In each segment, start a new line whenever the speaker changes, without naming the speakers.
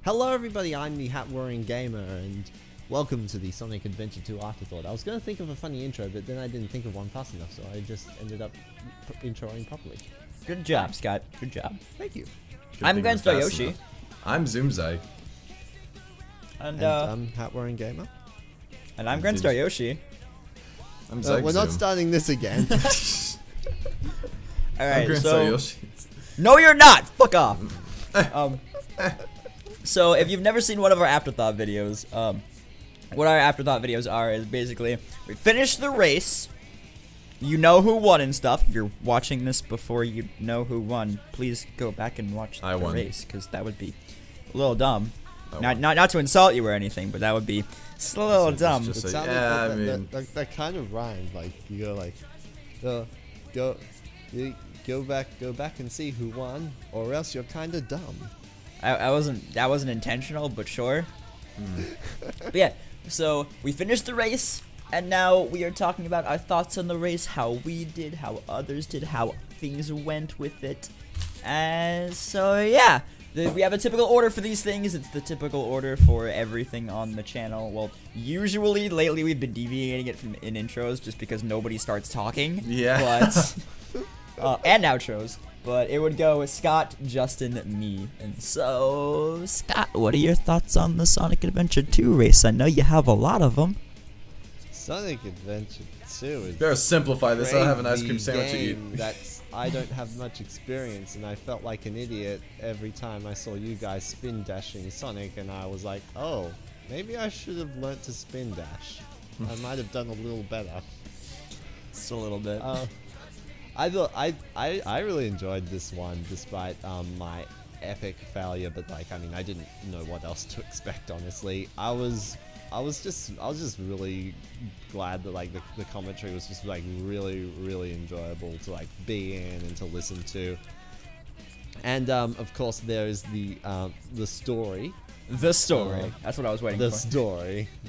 Hello everybody, I'm the hat-wearing gamer, and welcome to the Sonic Adventure 2 Afterthought. I was going to think of a funny intro, but then I didn't think of one fast enough, so I just ended up introing properly.
Good job, Scott. Good job.
Thank you.
I'm Genstar Yoshi.
I'm Zoomzai.
And
I'm hat-wearing gamer.
And I'm Genstar Yoshi.
I'm Zach
We're not starting this again.
Alright,
so Yoshi.
No, you're not! Fuck off! So, if you've never seen one of our Afterthought videos, what our Afterthought videos are is basically, we finish the race, you know who won and stuff. If you're watching this before you know who won, please go back and watch the race, because that would be a little dumb. Not to insult you or anything, but that would be just a little dumb.
It sounded
yeah,
that kind of rhymed, like, you go like, go back and see who won, or else you're kind of dumb.
That wasn't intentional, but sure. But yeah, so we finished the race, and now we are talking about our thoughts on the race, how we did, how others did, how things went with it. And so yeah, we have a typical order for these things. It's the typical order for everything on the channel. Well, usually lately we've been deviating it from in intros just because nobody starts talking.
Yeah.
But and outros. But it would go with Scott, Justin, me. And so, Scott, what are your thoughts on the Sonic Adventure 2 race? I know you have a lot of them.
Sonic Adventure 2 is
better simplify this. I'll have an ice cream sandwich to eat.
I don't have much experience, and I felt like an idiot every time I saw you guys spin dashing Sonic, and I was like, oh, maybe I should have learnt to spin dash. I might have done a little better.
Just a little bit.
I really enjoyed this one, despite my epic failure. But like, I mean, I didn't know what else to expect. Honestly, I was just really glad that like the commentary was just like really enjoyable to like be in and to listen to. And of course, there is the story.
The story. That's what I was waiting for.
The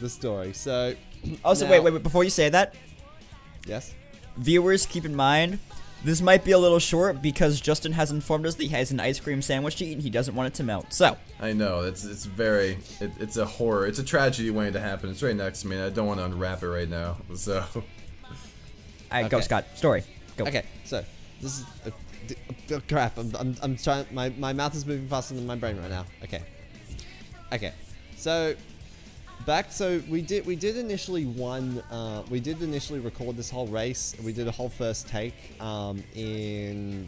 story. So.
Also,
now,
wait. Before you say that.
Yes.
Viewers, keep in mind, this might be a little short because Justin has informed us that he has an ice cream sandwich to eat and he doesn't want it to melt. So
I know it's a horror. It's a tragedy waiting to happen. It's right next to me, and I don't want to unwrap it right now. So,
all right, go Scott. Story. Go.
Okay, so this is crap. I'm trying. My mouth is moving faster than my brain right now. Okay. So. So we did initially record this whole race. We did a whole first take in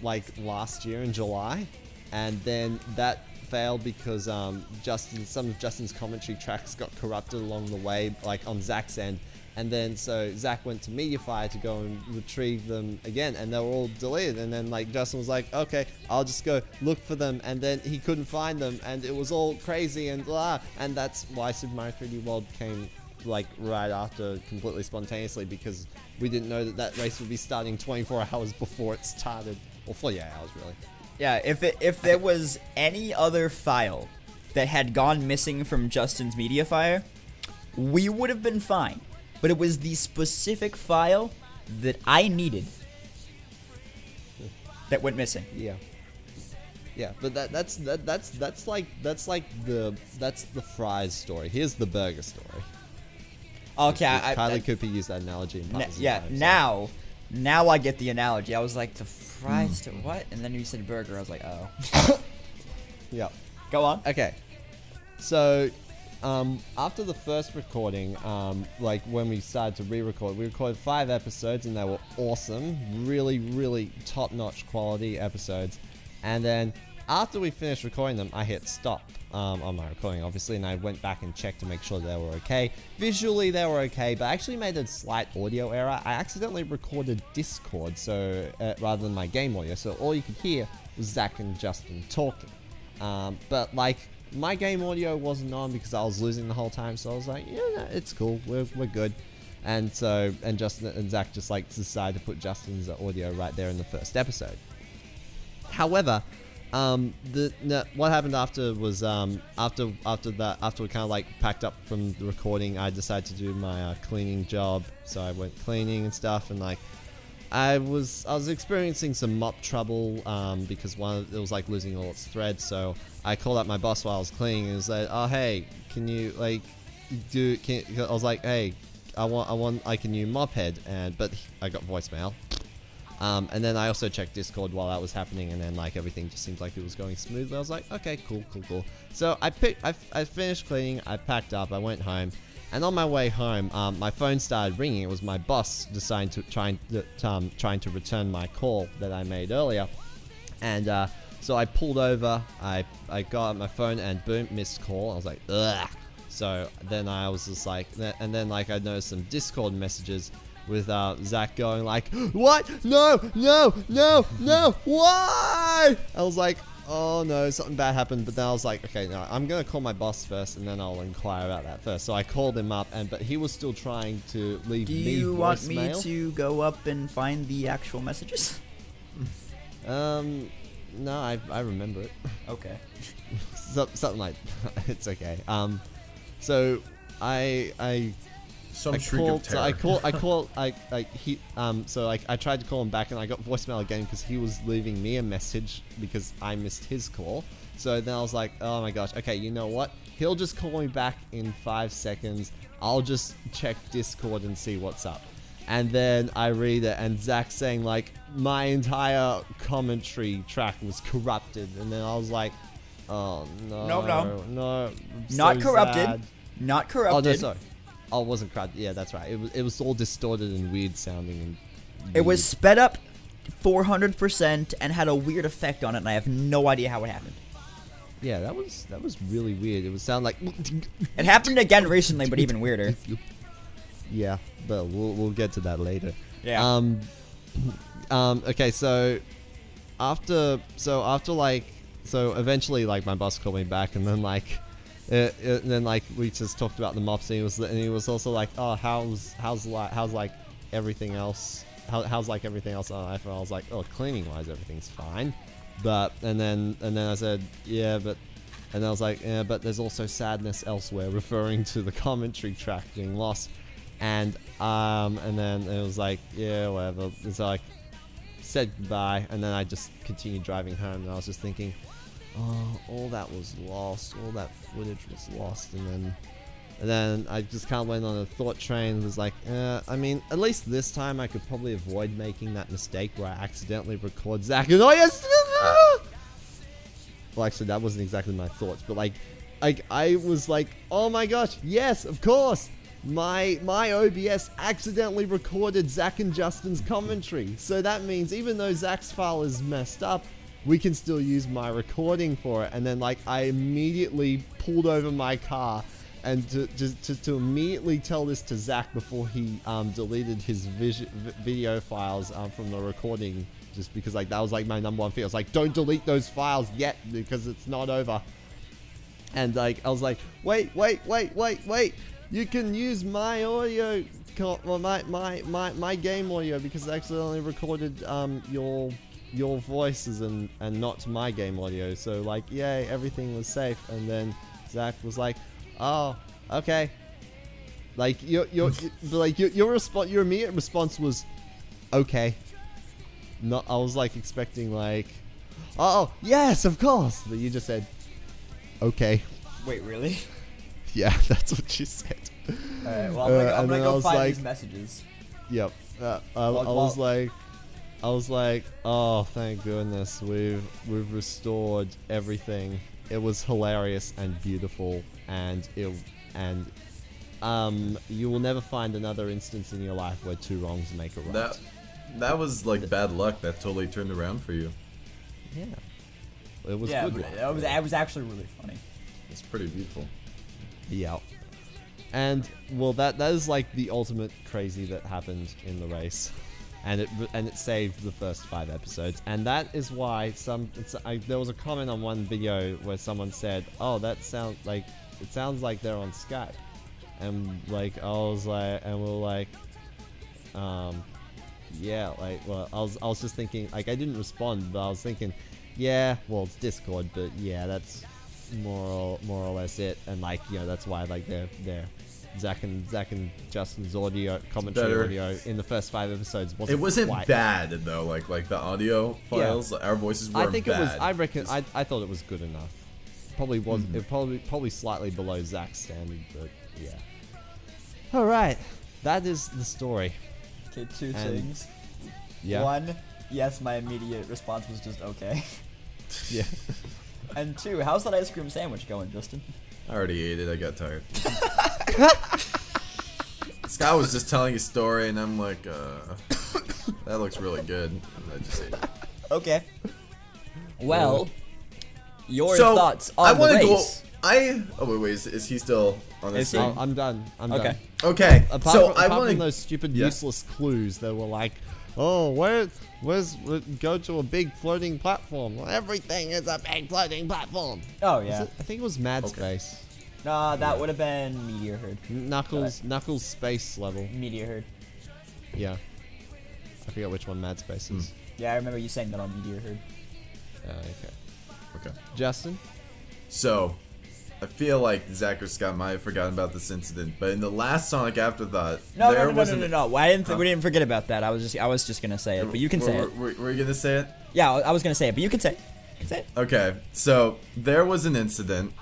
like last year in July, and then that failed because some of Justin's commentary tracks got corrupted along the way, like on Zach's end. And then so Zach went to Mediafire to go and retrieve them again, and they were all deleted. And then like Justin was like, okay, I'll just go look for them, and then he couldn't find them, and it was all crazy and blah. And that's why Super Mario 3D World came like right after, completely spontaneously, because we didn't know that race would be starting 24 hours before it started, or 48 hours really.
Yeah, if there was any other file that had gone missing from Justin's Mediafire, we would have been fine. But it was the specific file that I needed that went missing.
Yeah, but that's like the fries story. Here's the burger story.
Okay,
Kylie Cooper used that analogy.
Now I get the analogy. I was like, the fries to what? And then you said burger. I was like, oh.
Yeah.
Go on.
Okay. So. After the first recording, like when we started to re-record, we recorded 5 episodes and they were awesome, really top-notch quality episodes. And then after we finished recording them, I hit stop on my recording, obviously, and I went back and checked to make sure they were okay. Visually, they were okay, but I actually made a slight audio error. I accidentally recorded Discord, so rather than my game audio, so all you could hear was Zach and Justin talking. But like, my game audio wasn't on because I was losing the whole time, so I was like, yeah, it's cool, we're good. And so, and Justin and Zach just like decided to put Justin's audio right there in the first episode. However, what happened after was after we kind of like packed up from the recording, I decided to do my cleaning job. So I went cleaning and stuff, and like I was experiencing some mop trouble because it was like losing all its threads. So I called up my boss while I was cleaning and said, "Oh hey, can you like I was like, hey, I want like a new mop head," but I got voicemail. And then I also checked Discord while that was happening, and then like everything just seemed like it was going smoothly. I was like, okay, cool. So I finished cleaning, I packed up, I went home, and on my way home, my phone started ringing. It was my boss deciding to trying to return my call that I made earlier, and so I pulled over. I got out my phone and boom, missed call. I was like, ugh. So then I was just like, and then like I noticed some Discord messages with Zach going like, what? No, why? I was like, oh no, something bad happened. But then I was like, okay, no, I'm gonna call my boss first, and then I'll inquire about that first. So I called him up, but he was still trying to leave me voicemail.
Do you want me to go up and find the actual messages?
No, I remember it.
Okay.
Something like it's okay. So I
Some shriek of terror.
So I tried to call him back and I got voicemail again because he was leaving me a message because I missed his call. So then I was like, oh my gosh, okay, you know what? He'll just call me back in 5 seconds. I'll just check Discord and see what's up. And then I read it and Zach's saying like, my entire commentary track was corrupted. And then I was like, oh no. No.
Not corrupted.
Sad.
Not corrupted.
Oh, no, sorry. Oh, it wasn't corrupted. Yeah, that's right. It was all distorted and weird sounding. And
it was sped up 400% and had a weird effect on it, and I have no idea how it happened.
Yeah, that was really weird. It would sound like.
It happened again recently, but even weirder.
Yeah, but we'll get to that later.
Yeah.
Okay, so eventually like my boss called me back, and then like. And then like we just talked about the mops, and he was also like, oh, how's like everything else? How's like everything else on iPhone? I was like, oh, cleaning wise everything's fine, and then I said, yeah, but, and I was like, yeah, but there's also sadness elsewhere, referring to the commentary track being lost, and then it was like, yeah, whatever. It's like said goodbye, and then I just continued driving home, and I was just thinking, oh, all that was lost. All that footage was lost, and then I just kind of went on a thought train. And was like, I mean, at least this time I could probably avoid making that mistake where I accidentally record Zach. And oh yes, well, actually, that wasn't exactly my thoughts, but like I was like, oh my gosh, yes, of course. My OBS accidentally recorded Zach and Justin's commentary, so that means even though Zach's file is messed up, we can still use my recording for it. And then like I immediately pulled over my car and to immediately tell this to Zach before he deleted his video files from the recording, just because like that was like my #1 fear. I was like, don't delete those files yet because it's not over. And like I was like, wait, you can use my audio, well, my game audio, because I accidentally recorded your voices and not my game audio. So like, yay, everything was safe. And then Zach was like, oh, okay. Like your immediate response was okay. Not, I was like expecting like, oh yes, of course, but you just said okay.
Wait, really?
Yeah, that's what you said.
Alright, well I'm gonna go find these messages.
Yep. I was like, oh, thank goodness, we've restored everything. It was hilarious and beautiful, and you will never find another instance in your life where 2 wrongs make a right.
That was like bad luck that totally turned around for you.
Yeah, it was good luck.
It was actually really funny.
It's pretty beautiful.
Yeah. And well, that is like the ultimate crazy that happened in the race. And it saved the first 5 episodes, and that is why there was a comment on one video where someone said, "Oh, it sounds like they're on Skype," and like I was like, and we're like, yeah, like, well, I was just thinking, like, I didn't respond, but I was thinking, yeah, well, it's Discord, but yeah, that's more or less it, and like, you know, that's why like they're Zach and Justin's audio commentary
Better.
audio in the first 5 episodes
It wasn't
quite
bad though. Like the audio files, our voices weren't
I think
bad.
it was. I reckon. I thought it was good enough. Probably was. It probably slightly below Zach's standard, but yeah. All right, that is the story.
Okay, 2
And-
things.
Yeah.
1, yes, my immediate response was just okay.
Yeah.
And 2, how's that ice cream sandwich going, Justin?
I already ate it. I got tired. Scott was just telling a story, and I'm like, that looks really good. And I just ate it.
Okay. Well, your
So,
thoughts
I
on the
wanna
race.
Oh wait, is he still on this
Is he?
thing?
I'm done. I'm
Okay.
done.
Okay.
Apart
So
from,
I
apart
want
from
to.
those stupid
Yeah.
useless clues that were like, oh, go to a big floating platform. Well, everything is a big floating platform.
Oh,
Was
yeah.
it? I think it was Mad
Okay.
Space.
Nah, that would have been Meteor Herd.
Knuckles space level.
Meteor Herd.
Yeah. I forget which one Mad Space is.
Yeah, I remember you saying that on Meteor Herd.
Okay.
Okay.
Justin?
So, I feel like Zach or Scott might have forgotten about this incident, but in the last Sonic Afterthought,
No,
there
no, no,
was
no,
an-
no, no. I didn't. We didn't forget about that. I was just gonna say it, but you can say it.
Were you gonna say it?
Yeah, I was gonna say it, but you can say it. You can say it.
Okay, so there was an incident.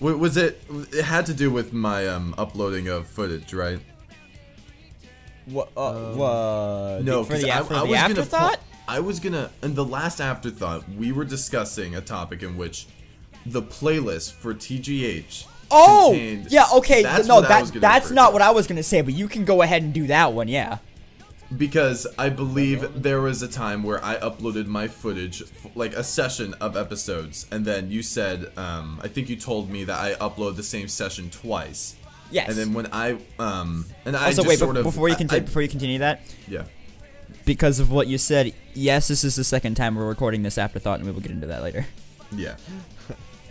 Was it? It had to do with my uploading of footage, right?
What?
No,
for the,
'cause
for
I
the
was
afterthought.
I was gonna. In the last Afterthought, we were discussing a topic in which the playlist for TGH.
Oh,
contained,
yeah. Okay.
That's
No,
what I was gonna
that's
refer
not
to.
what I was gonna say. But you can go ahead and do that one. Yeah.
Because I believe there was a time where I uploaded my footage, like a session of episodes, and then you said, I think you told me that I upload the same session twice.
Yes.
And then when I, and I
Also,
just
wait.
sort of,
Before you continue that,
yeah.
because of what you said, yes, this is the second time we're recording this afterthought, and we will get into that later.
Yeah.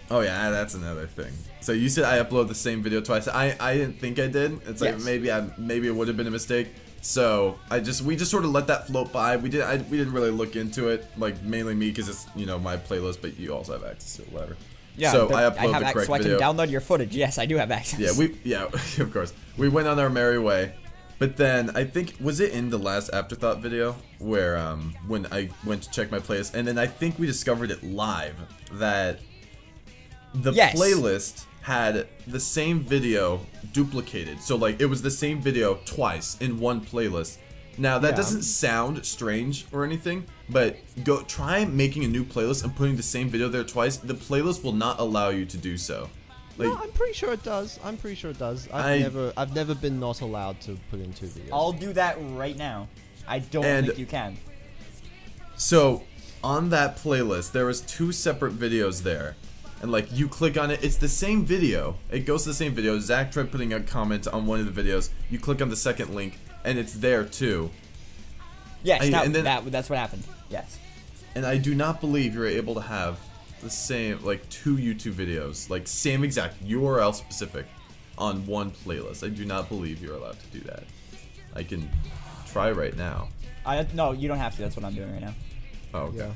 Oh yeah, that's another thing. So you said I upload the same video twice. I didn't think I did. It's like
Yes.
maybe it would have been a mistake. So we just sort of let that float by. We didn't really look into it, like mainly me because it's my playlist, but you also have access to it, whatever.
Yeah.
So
but
I upload
have
the
access,
correct
so I can
video.
download your footage. Yes, I do have access.
Yeah, of course. We went on our merry way. But then I think was it in the last Afterthought video where when I went to check my playlist, and then I think we discovered it live that the
Yes.
playlist had the same video duplicated. So like it was the same video twice in one playlist. Now that
Yeah.
doesn't sound strange or anything, but go try making a new playlist and putting the same video there twice. The playlist will not allow you to do so. Like,
No, I'm pretty sure it does. I've never been not allowed to put in 2 videos.
I'll do that right now. I don't
And-
think you can.
so on that playlist, there was 2 separate videos there. And like you click on it, it's the same video. It goes to the same video. Zach tried putting a comment on one of the videos. You click on the second link, and it's there too.
Yes,
and then-
that's what happened. Yes.
And I do not believe you're able to have the same, like 2 YouTube videos, like same exact URL specific, on one playlist. I do not believe you're allowed to do that. I can try right now.
No, you don't have to. That's what I'm doing right now.
Oh, okay.
Yeah.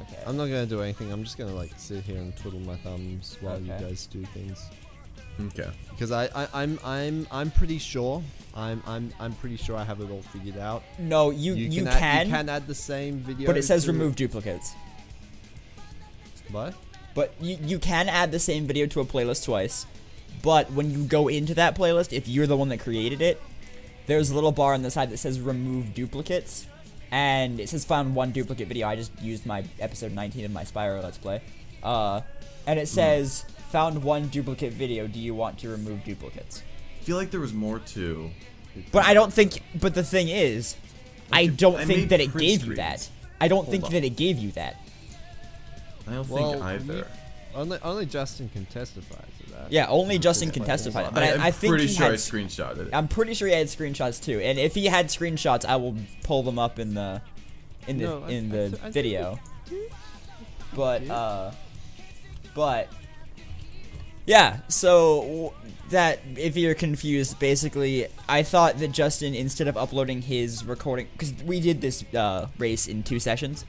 Okay.
I'm not gonna do anything. I'm just gonna like sit here and twiddle my thumbs while you
Okay.
guys do things.
Okay.
Because I'm pretty sure I'm pretty sure I have it all figured out.
No, you can,
add the same video.
but it says
to-
remove duplicates.
What?
But you can add the same video to a playlist twice. But when you go into that playlist, if you're the one that created it, there's a little bar on the side that says remove duplicates. And it says found 1 duplicate video. I just used my episode 19 of my Spyro Let's Play. And it says found 1 duplicate video. Do you want to remove duplicates?
I feel like there was more to.
But I don't think. But the thing is, I don't think
made
that it
print
gave you
screens.
that. I don't think
on.
that it gave you that.
I don't
Well,
think either.
Only Justin can testify to that.
Yeah, only Justin can testify. But
I'm
I think
pretty
he
sure I
had.
screenshotted it.
I'm pretty sure he had screenshots too. And if he had screenshots, I will pull them up in the
No, I think
video.
you did.
But yeah, so that if you're confused, basically, I thought that Justin, instead of uploading his recording, because we did this race in 2 sessions.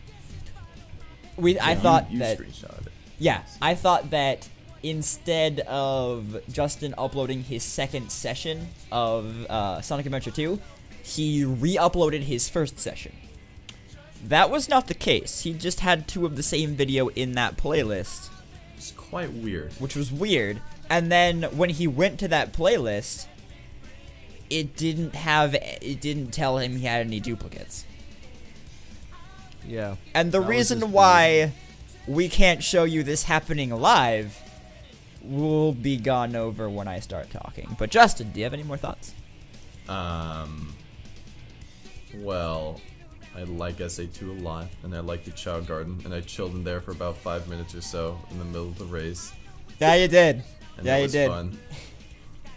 I thought
you
that
screenshotted it.
yeah, I thought that instead of Justin uploading his second session of Sonic Adventure 2, he re-uploaded his first session. That was not the case. He just had 2 of the same video in that playlist.
It's quite weird.
Which was weird. And then when he went to that playlist, it didn't tell him he had any duplicates.
Yeah.
And the reason why we can't show you this happening live will be gone over when I start talking. But Justin, do you have any more thoughts?
Well, I like SA2 a lot, and I like the Chow Garden, and I chilled in there for about 5 minutes or so in the middle of the race.
Yeah, you did.
And
yeah,
that
you
was
did.
Fun.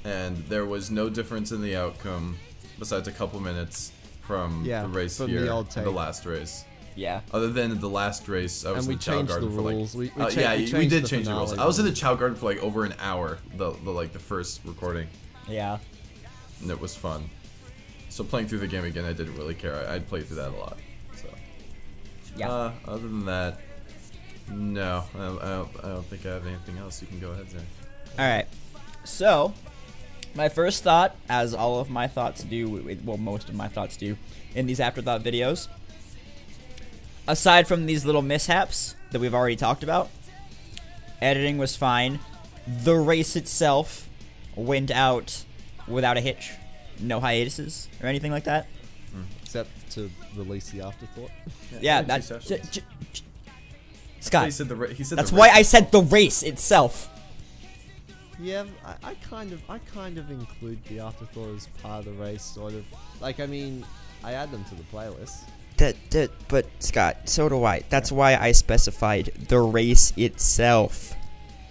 And there was no difference in the outcome, besides a couple minutes from the race
from
here
the old
and
tape.
the last race.
Yeah.
Other than the last race, I was
And
in
we
the Chow
changed
Garden
the
for like.
rules. We
We did change the rules.
finale
I was in the
rules.
Chow Garden for like over an hour. The first recording,
Yeah.
and it was fun. So playing through the game again, I didn't really care. I'd play through that a lot. So.
Yeah.
Other than that, no, I don't think I have anything else. You can go ahead, Zach.
Alright. So, my first thought, as all of my thoughts do, well, most of my thoughts do, in these Afterthought videos, aside from these little mishaps that we've already talked about, editing was fine. The race itself went out without a hitch. No hiatuses or anything like that.
Except to release the Afterthought.
Yeah,
two
that's...
sessions.
Scott,
He said
that's why I said the race itself.
Yeah, I kind of include the Afterthought as part of the race, sort of. Like, I mean, I add them to the playlist.
But Scott, so do I. That's why I specified the race itself.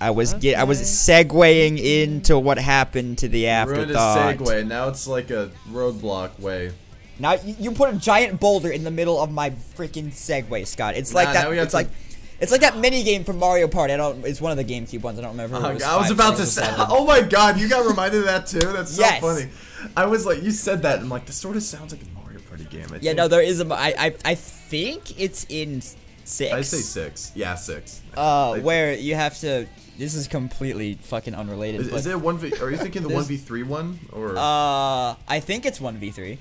I was segueing into what happened to the Afterthought.
Ruined a segue. Now it's like a roadblock way.
Now you put a giant boulder in the middle of my freaking segue, Scott. It's like that. It's like that mini game from Mario Party. It's one of the GameCube ones. I don't remember.
I was about to say. Oh my God, you got reminded of that too. That's so funny. I was like, you said that, and I'm like, this sort of sounds like a Mario Party game. I think.
No, there is a. I think it's in 6.
I say 6. Yeah, 6.
Where you have to. This is completely fucking unrelated.
Is it 1v? Are you thinking the 1v3 one or?
I think it's 1v3.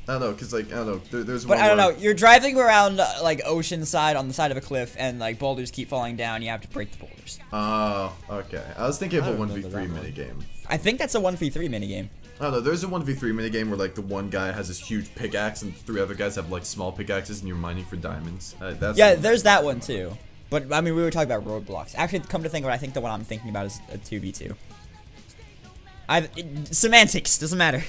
I don't know, cause like I don't know. There's.
But
one
I don't
where-
know. You're driving around like Oceanside on the side of a cliff, and like boulders keep falling down. You have to break the boulders.
Oh, okay. I was thinking of
I
a
don't remember
1v3
that one.
minigame.
I think that's a 1v3 minigame.
I don't know. There's a 1v3 minigame where like the one guy has this huge pickaxe and 3 other guys have like small pickaxes and you're mining for diamonds. That's
Yeah, there's that one too. But I mean, we were talking about roadblocks. Actually, come to think of it, I think the one I'm thinking about is a 2v2. Semantics doesn't matter.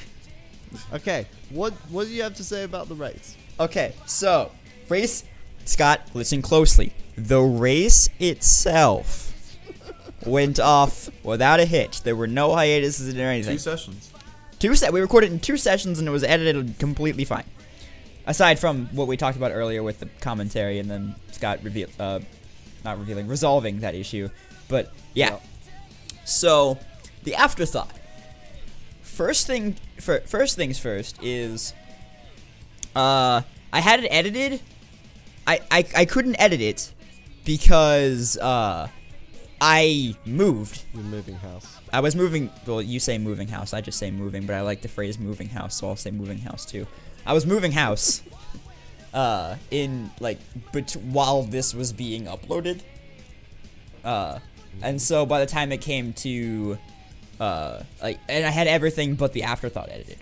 Okay, what do you have to say about the race?
Okay, so race. Scott, listen closely. The race itself went off without a hitch. There were no hiatuses or anything.
2 sessions.
We recorded in 2 sessions and it was edited completely fine. Aside from what we talked about earlier with the commentary and then Scott resolving that issue. But yeah.
Yep.
So the Afterthought. First things first is I had it edited. I couldn't edit it because I moved.
You're moving house.
I was moving. Well, you say moving house. I just say moving, but I like the phrase moving house, so I'll say moving house too. I was moving house. In like, while this was being uploaded. And so by the time it came to, and I had everything but the Afterthought edited.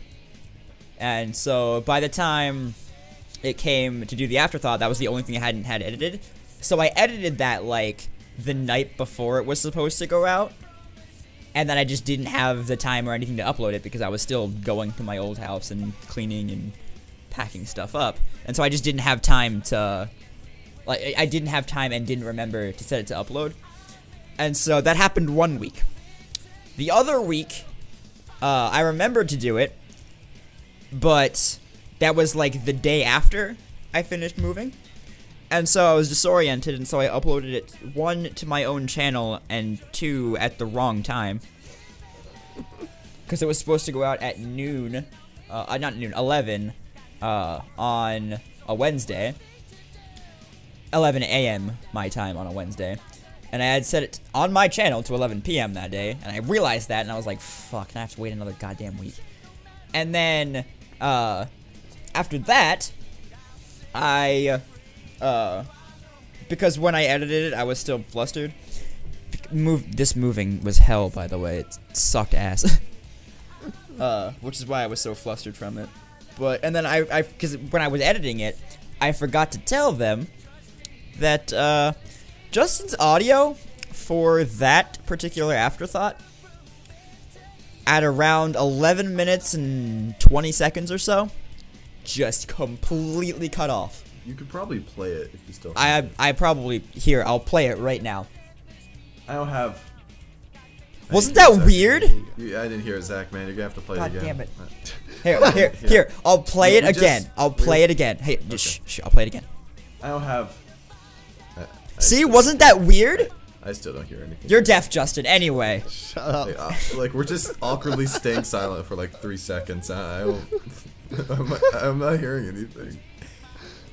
And so by the time it came to do the Afterthought, that was the only thing I hadn't had edited. So I edited that like the night before it was supposed to go out. And then I just didn't have the time or anything to upload it because I was still going to my old house and cleaning and packing stuff up. And so I just didn't have time to, like, I didn't have time and didn't remember to set it to upload. And so that happened 1 week. The other week, I remembered to do it, but that was like the day after I finished moving. And so I was disoriented, and so I uploaded it, 1, to my own channel, and 2, at the wrong time. Because it was supposed to go out at noon, not noon, 11, on a Wednesday. 11 a.m. my time on a Wednesday. and I had set it on my channel to 11 p.m. that day, and I realized that, and I was like, fuck, and I have to wait another goddamn week. And then, after that, because when I edited it, I was still flustered. This moving was hell, by the way. It sucked ass. Which is why I was so flustered from it. And then because when I was editing it, I forgot to tell them that, Justin's audio for that particular Afterthought at around 11 minutes and 20 seconds or so just completely cut off.
You could probably play it if you still.
I probably here. I'll play it right now.
I don't have.
Wasn't that weird?
Yeah, I didn't hear it, Zach. Man, you're gonna have to play it again.
God damn it! Here. I'll play it again. I'll play it again. Hey, shh. I'll play it again.
I don't have.
See, wasn't that weird?
I still don't hear anything.
You're deaf, Justin. Anyway.
Shut up.
Like we're just awkwardly staying silent for like 3 seconds. I'm not hearing anything.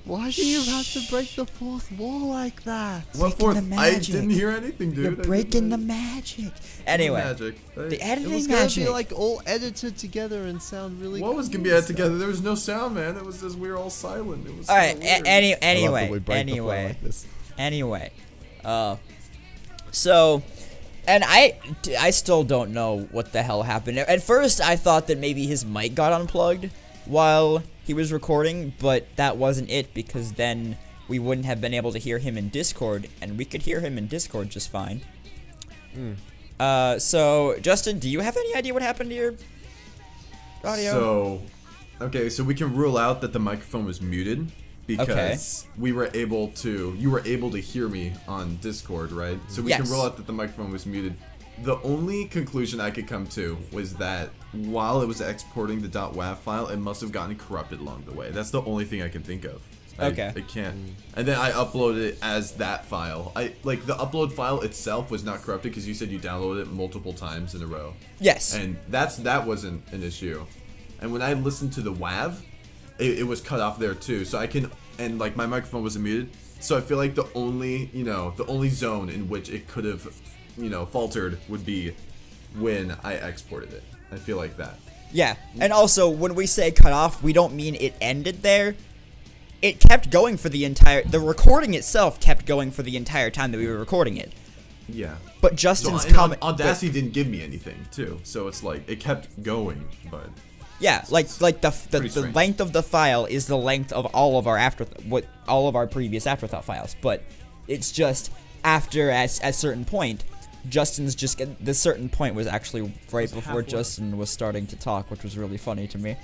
Why do you have to break the fourth wall like that?
What fourth? I didn't hear anything, dude.
You're breaking the magic. Anyway, the editing
It was
magic.
gonna be like all edited together and sound really.
What was gonna be edited together? There was no sound, man. It was just we were all silent. It was.
All right.
weird.
Anyway. So, and I still don't know what the hell happened. At first, I thought that maybe his mic got unplugged while he was recording, but that wasn't it, because then we wouldn't have been able to hear him in Discord, and we could hear him in Discord just fine. So, Justin, do you have any idea what happened to your audio?
So we can rule out that the microphone was muted because you were able to hear me on Discord, right? So we can rule out that the microphone was muted. The only conclusion I could come to was that while it was exporting the .wav file, it must have gotten corrupted along the way. That's the only thing I can think of. I can't. And then I uploaded it as that file. Like the upload file itself was not corrupted because you said you downloaded it multiple times in a row.
Yes.
And that wasn't an issue. And when I listened to the WAV, it was cut off there too. So and like my microphone wasn't muted. So I feel like the only zone in which it could have faltered would be when I exported it. I feel like that.
Yeah, and also when we say cut off, we don't mean it ended there. It kept going for the recording itself kept going for the entire time that we were recording it.
Yeah.
But Justin's
comment. Audacity didn't give me anything too, so it's like it kept going, but.
Yeah, like the length of the file is the length of all of our previous Afterthought files, but it's just after a certain point. The certain point was actually right before Justin was starting to talk, which was really funny to me.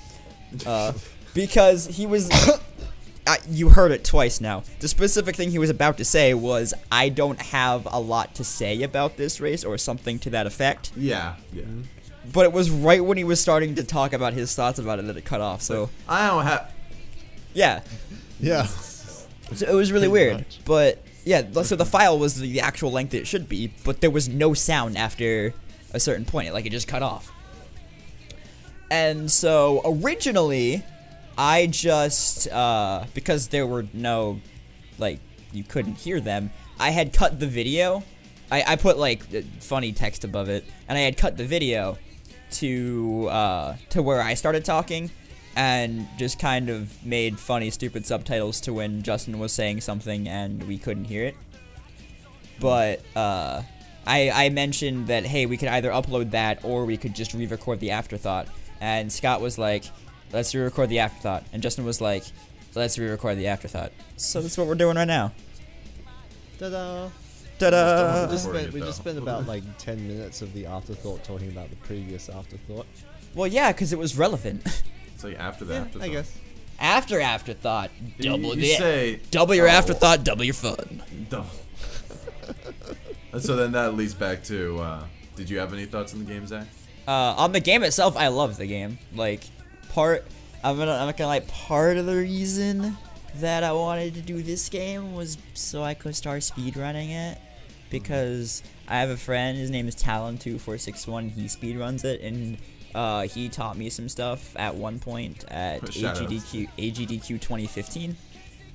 Because he was... you heard it twice now. The specific thing he was about to say was, I don't have a lot to say about this race, or something to that effect.
Yeah.
But it was right when he was starting to talk about his thoughts about it that it cut off, so...
I don't have...
Yeah.
Yeah.
So it was really weird, but... Yeah, so the file was the actual length it should be, but there was no sound after a certain point. Like, it just cut off. And so, originally, I just, because there were no, like, you couldn't hear them, I had cut the video. I put, like, funny text above it, and I had cut the video to where I started talking, and just kind of made funny, stupid subtitles to when Justin was saying something and we couldn't hear it. But, I mentioned that, hey, we could either upload that or we could just re-record the Afterthought. And Scott was like, let's re-record the Afterthought. And Justin was like, let's re-record the Afterthought. So that's what we're doing right now.
Ta-da!
Ta-da!
We just spent about like 10 minutes of the Afterthought talking about the previous Afterthought.
Well, yeah, because it was relevant.
It's like after the Afterthought.
I guess.
After Afterthought, double your Afterthought, double your fun.
Double. So then that leads back to, did you have any thoughts on the game, Zach?
On the game itself, I love the game. Like, I'm not gonna lie, part of the reason that I wanted to do this game was so I could start speedrunning it. Because I have a friend, his name is Talon2461, he speedruns it, and he taught me some stuff at one point at AGDQ 2015,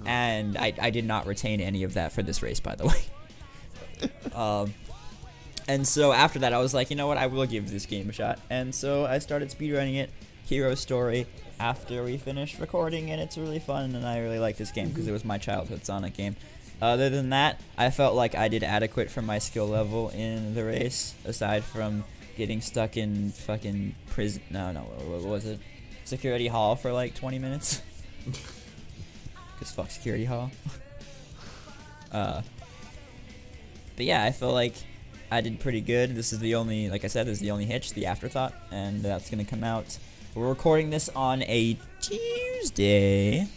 and I did not retain any of that for this race, by the way. And so after that, I was like, you know what, I will give this game a shot. And so I started speedrunning it, Hero Story, after we finished recording, and it's really fun, and I really like this game because it was my childhood Sonic game. Other than that, I felt like I did adequate for my skill level in the race, aside from getting stuck in fucking prison. No, what was it? Security hall for like 20 minutes. Because fuck security hall. But yeah, I feel like I did pretty good. This is the only, like I said, this is the only hitch, the Afterthought, and that's gonna come out. We're recording this on a Tuesday.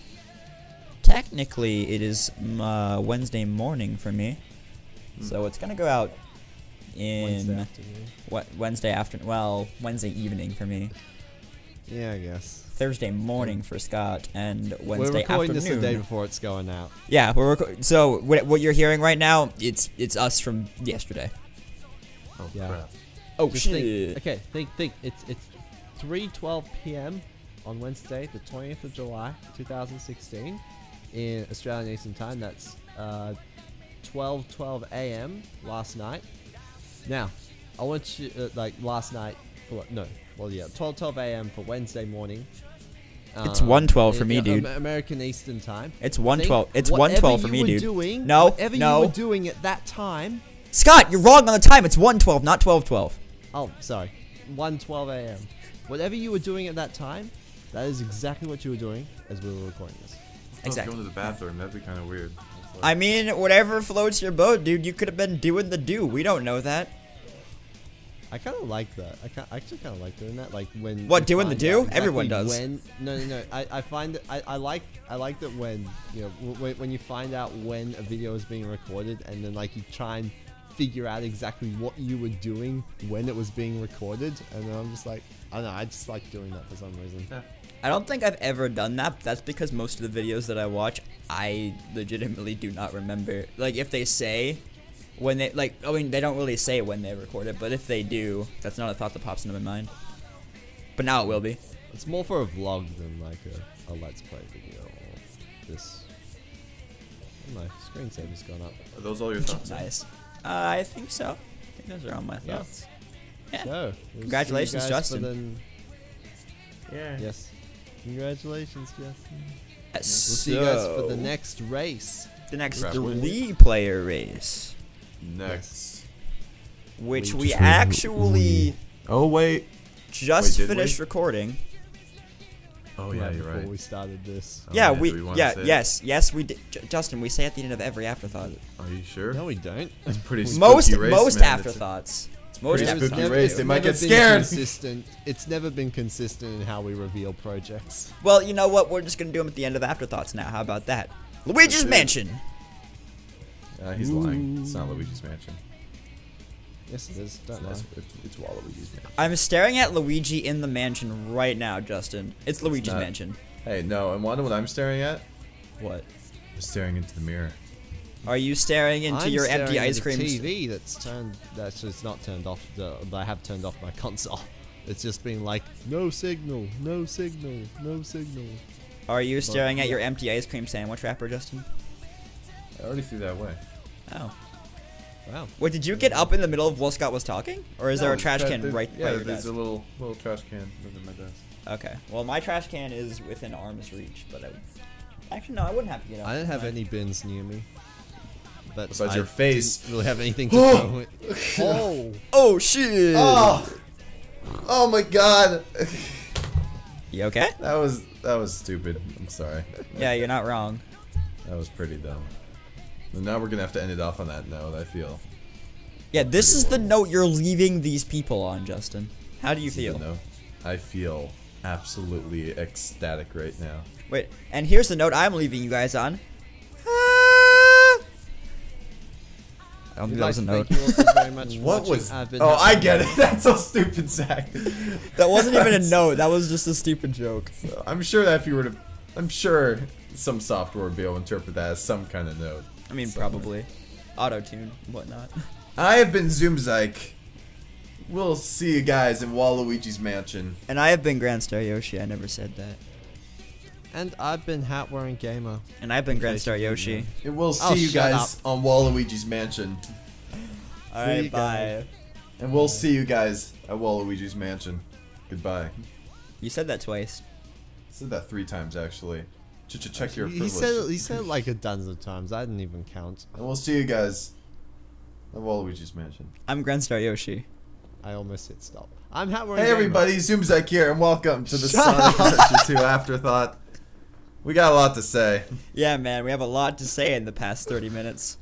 Technically, it is Wednesday morning for me, so it's gonna go out in Wednesday afternoon. Well, Wednesday evening for me.
Yeah, I guess.
Thursday morning for Scott, and Wednesday afternoon.
We're recording this the day before it's going out.
Yeah, so what you're hearing right now, it's us from yesterday.
Oh
Yeah.
crap.
Oh
Just
shit.
think. It's 3:12 p.m. on Wednesday, the 20th of July, 2016, in Australian Eastern Time. That's 12:12 a.m. last night. Now, I want you like last night. 12:12 a.m. for Wednesday morning.
It's 1:12 for me, dude.
American Eastern Time.
It's 1:12. It's 1:12 for me, dude.
Whatever you were doing at that time.
Scott, you're wrong on the time. It's 1:12, not 12:12.
Oh, sorry. 1:12 a.m. Whatever you were doing at that time, that is exactly what you were doing as we were recording this.
I was going to the bathroom. That'd be kind of weird.
I mean, whatever floats your boat, dude. You could have been doing the do. We don't know that.
I kind of like that. I actually kind of like doing that. Like when
What,
you
doing the
find
do?
out exactly
Everyone does.
No. I find that I like that when when you find out when a video is being recorded, and then like you try and figure out exactly what you were doing when it was being recorded, and then I'm just like, I don't know, I just like doing that for some reason.
Yeah.
I don't think I've ever done that. That's because most of the videos that I watch, I legitimately do not remember. Like, if they say when they, like, I mean, they don't really say when they record it, but if they do, that's not a thought that pops into my mind. But now it will be.
It's more for a vlog than like a Let's Play video or this. Oh, my screensaver's gone up.
Are those all your thoughts?
Nice. I think so. I think those are all my thoughts. Yeah.
So,
Congratulations,
see you guys
Justin.
Yeah.
Yes. Congratulations, Justin. We'll
So,
see you guys for the next race.
the next
Crap.
3-player race,
Next.
which
We
we
just-
actually
Oh wait.
just
Wait, did
finished
we?
recording.
Oh yeah,
Right
you're
before
right.
we started this.
Oh,
Yeah,
man, do we wanna say it?
yes, we did. Justin, we say at the end of every afterthought.
Are you sure?
No, we don't.
It's pretty spooky
Most
race,
most
man.
afterthoughts.
pretty
Most
spooky
afterthoughts.
race. They might
never
get
been
scared.
Consistent. It's never been consistent in how we reveal projects.
Well, you know what? We're just gonna do them at the end of afterthoughts now. How about that? Luigi's
That's it.
Mansion.
He's lying. It's not Luigi's Mansion.
Yes, it is. Don't lie.
It's Waluigi's Mansion.
I'm staring at Luigi in the mansion right now, Justin. It's Luigi's
not.
Mansion.
Hey, no, and wonder what I'm staring at?
What?
I'm staring into the mirror.
Are you staring into
I'm
your
staring
empty
at
ice
a
cream?
TV that's just not turned off. I have turned off my console. It's just been like no signal, no signal, no signal.
Are you staring at your empty ice cream sandwich wrapper, Justin?
I already threw that away.
Oh.
Wow.
Wait, did you get up in the middle of while Scott was talking? Or is there a trash can right by
Yeah,
your
there's
desk?
a little trash can within my desk.
Okay. Well, my trash can is within arm's reach, but actually, no, I wouldn't have to get up.
I didn't have any bins near me. But
Besides
I
your face.
didn't really have anything to throw with. Oh.
Oh, shit!
Oh my god!
You okay?
That was stupid. I'm sorry.
Yeah, you're not wrong.
That was pretty dumb. And now we're gonna have to end it off on that note, I feel.
Yeah, this is the note you're leaving these people on, Justin. How do you
This is the
feel?
note. I feel absolutely ecstatic right now.
Wait, and here's the note I'm leaving you guys on. I don't think that was a note.
Thank you all so very much for
What
watching.
was?
I've been
Oh, I
having-
get it. That's so stupid, Zach.
That wasn't even a note. That was just a stupid joke.
I'm sure that if you were to, I'm sure some software would be able to interpret that as some kind of note.
I mean,
somewhere.
probably. Auto-tune, whatnot.
I have been Zoomzyke. We'll see you guys in Waluigi's Mansion.
And I have been Grandstar Yoshi. I never said that.
And I've been hat wearing gamer.
And I've been
In case
Grandstar
you didn't
Yoshi.
know.
And we'll see
Oh,
you
shut
guys on Waluigi's Mansion.
All
See
right,
you
bye.
guys.
And we'll see you guys at Waluigi's Mansion. Goodbye.
You said that twice.
I said that 3 times actually. Check your
He
privilege.
said it like a dozen of times. I didn't even count.
And we'll see you guys at Waluigi's Mansion.
I'm Grandstar Yoshi.
I almost hit stop. I'm Hammer.
Hey everybody, Zoomzak here, and welcome to the Sonic Adventure 2 Afterthought. We got a lot to say.
Yeah, man, we have a lot to say in the past 30 minutes.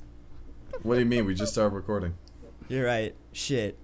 What do you mean? We just started recording.
You're right. Shit.